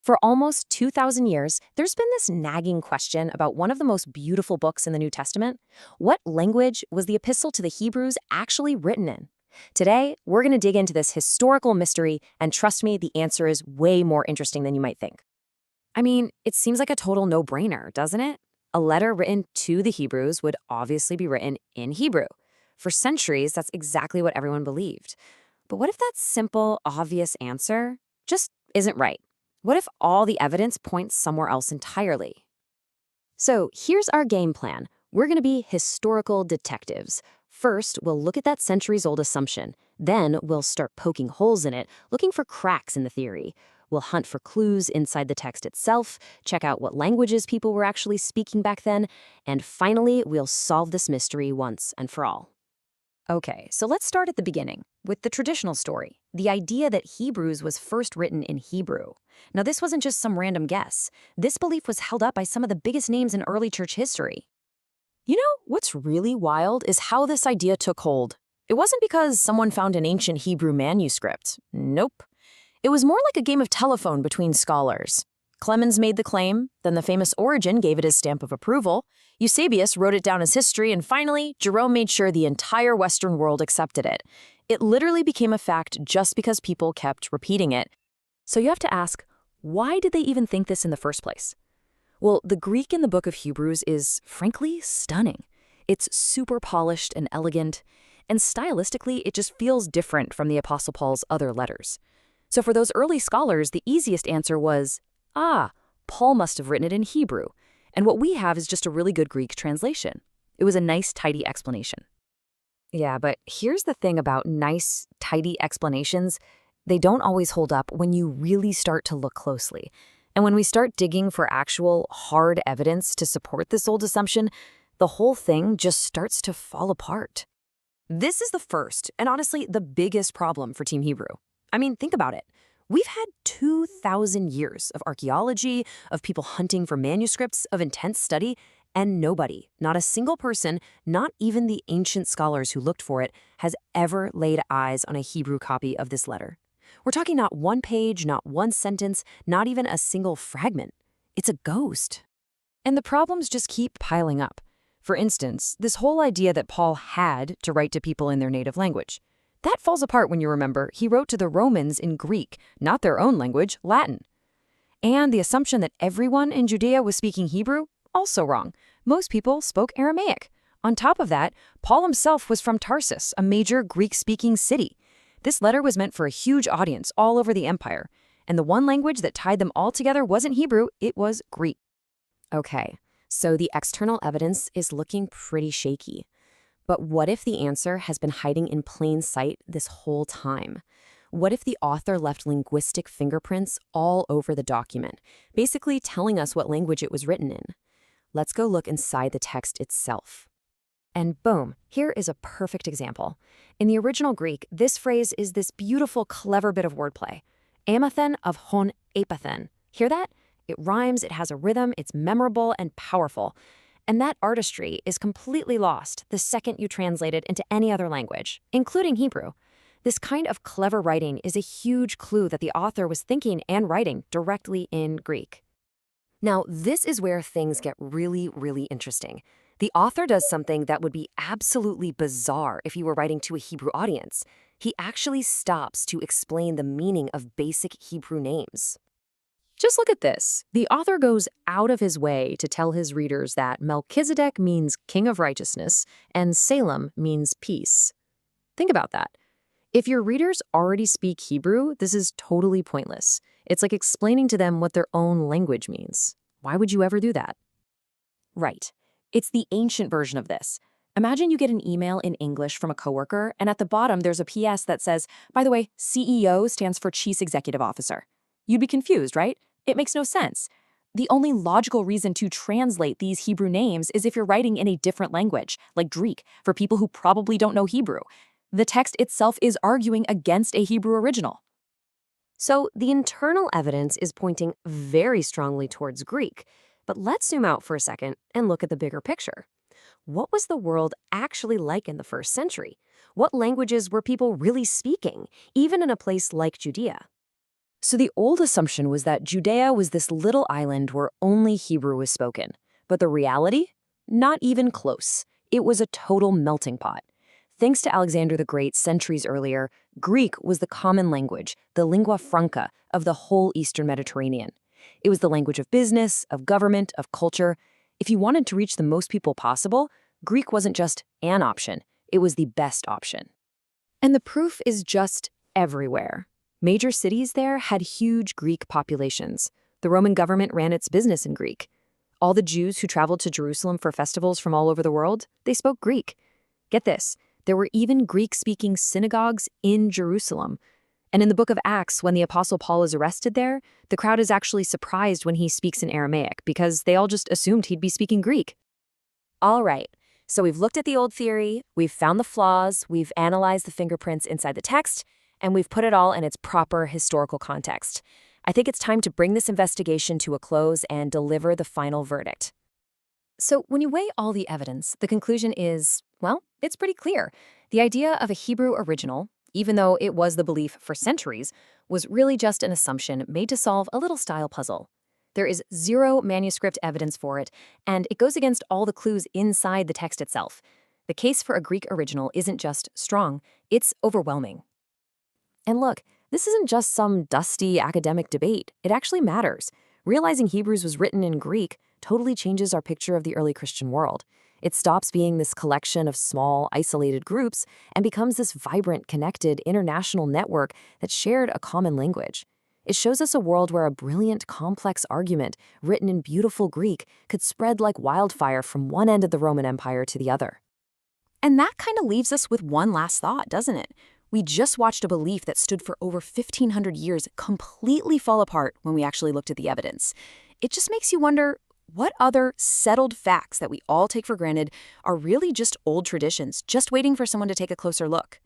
For almost 2,000 years, there's been this nagging question about one of the most beautiful books in the New Testament. What language was the Epistle to the Hebrews actually written in? Today, we're going to dig into this historical mystery, and trust me, the answer is way more interesting than you might think. I mean, it seems like a total no-brainer, doesn't it? A letter written to the Hebrews would obviously be written in Hebrew. For centuries, that's exactly what everyone believed. But what if that simple, obvious answer just isn't right? What if all the evidence points somewhere else entirely? So here's our game plan. We're going to be historical detectives. First, we'll look at that centuries-old assumption. Then we'll start poking holes in it, looking for cracks in the theory. We'll hunt for clues inside the text itself, check out what languages people were actually speaking back then, and finally, we'll solve this mystery once and for all. Okay, so let's start at the beginning, with the traditional story, the idea that Hebrews was first written in Hebrew. Now, this wasn't just some random guess. This belief was held up by some of the biggest names in early church history. You know, what's really wild is how this idea took hold. It wasn't because someone found an ancient Hebrew manuscript. Nope. It was more like a game of telephone between scholars. Clemens made the claim, then the famous Origen gave it his stamp of approval, Eusebius wrote it down as history, and finally, Jerome made sure the entire Western world accepted it. It literally became a fact just because people kept repeating it. So you have to ask, why did they even think this in the first place? Well, the Greek in the book of Hebrews is, frankly, stunning. It's super polished and elegant, and stylistically, it just feels different from the Apostle Paul's other letters. So for those early scholars, the easiest answer was, Paul must have written it in Hebrew, and what we have is just a really good Greek translation. It was a nice, tidy explanation. Yeah, but here's the thing about nice, tidy explanations. They don't always hold up when you really start to look closely. And when we start digging for actual, hard evidence to support this old assumption, the whole thing just starts to fall apart. This is the first, and honestly, the biggest problem for Team Hebrew. I mean, think about it. We've had 2,000 years of archaeology, of people hunting for manuscripts, of intense study, and nobody, not a single person, not even the ancient scholars who looked for it, has ever laid eyes on a Hebrew copy of this letter. We're talking not one page, not one sentence, not even a single fragment. It's a ghost. And the problems just keep piling up. For instance, this whole idea that Paul had to write to people in their native language. That falls apart when you remember he wrote to the Romans in Greek, not their own language, Latin. And the assumption that everyone in Judea was speaking Hebrew, also wrong. Most people spoke Aramaic. On top of that, Paul himself was from Tarsus, a major Greek-speaking city. This letter was meant for a huge audience all over the empire. And the one language that tied them all together wasn't Hebrew, it was Greek. Okay, so the external evidence is looking pretty shaky. But what if the answer has been hiding in plain sight this whole time? What if the author left linguistic fingerprints all over the document, basically telling us what language it was written in? Let's go look inside the text itself. And boom, here is a perfect example. In the original Greek, this phrase is this beautiful, clever bit of wordplay. Amathen of hon epathen. Hear that? It rhymes, it has a rhythm, it's memorable and powerful. And that artistry is completely lost the second you translate it into any other language, including Hebrew. This kind of clever writing is a huge clue that the author was thinking and writing directly in Greek. Now, this is where things get really, really interesting. The author does something that would be absolutely bizarre if he were writing to a Hebrew audience. He actually stops to explain the meaning of basic Hebrew names. Just look at this. The author goes out of his way to tell his readers that Melchizedek means king of righteousness and Salem means peace. Think about that. If your readers already speak Hebrew, this is totally pointless. It's like explaining to them what their own language means. Why would you ever do that? Right. It's the ancient version of this. Imagine you get an email in English from a coworker, and at the bottom there's a PS that says, by the way, CEO stands for Chief Executive Officer. You'd be confused, right? It makes no sense. The only logical reason to translate these Hebrew names is if you're writing in a different language, like Greek, for people who probably don't know Hebrew. The text itself is arguing against a Hebrew original. So the internal evidence is pointing very strongly towards Greek. But let's zoom out for a second and look at the bigger picture. What was the world actually like in the first century? What languages were people really speaking, even in a place like Judea? So the old assumption was that Judea was this little island where only Hebrew was spoken. But the reality? Not even close. It was a total melting pot. Thanks to Alexander the Great centuries earlier, Greek was the common language, the lingua franca of the whole Eastern Mediterranean. It was the language of business, of government, of culture. If you wanted to reach the most people possible, Greek wasn't just an option, it was the best option. And the proof is just everywhere. Major cities there had huge Greek populations. The Roman government ran its business in Greek. All the Jews who traveled to Jerusalem for festivals from all over the world, they spoke Greek. Get this, there were even Greek-speaking synagogues in Jerusalem. And in the book of Acts, when the Apostle Paul is arrested there, the crowd is actually surprised when he speaks in Aramaic because they all just assumed he'd be speaking Greek. All right, so we've looked at the old theory, we've found the flaws, we've analyzed the fingerprints inside the text, and we've put it all in its proper historical context. I think it's time to bring this investigation to a close and deliver the final verdict. So when you weigh all the evidence, the conclusion is, well, it's pretty clear. The idea of a Hebrew original, even though it was the belief for centuries, was really just an assumption made to solve a little style puzzle. There is zero manuscript evidence for it, and it goes against all the clues inside the text itself. The case for a Greek original isn't just strong, it's overwhelming. And look, this isn't just some dusty academic debate. It actually matters. Realizing Hebrews was written in Greek totally changes our picture of the early Christian world. It stops being this collection of small, isolated groups and becomes this vibrant, connected, international network that shared a common language. It shows us a world where a brilliant, complex argument written in beautiful Greek could spread like wildfire from one end of the Roman Empire to the other. And that kind of leaves us with one last thought, doesn't it? We just watched a belief that stood for over 1,500 years completely fall apart when we actually looked at the evidence. It just makes you wonder, what other settled facts that we all take for granted are really just old traditions, just waiting for someone to take a closer look?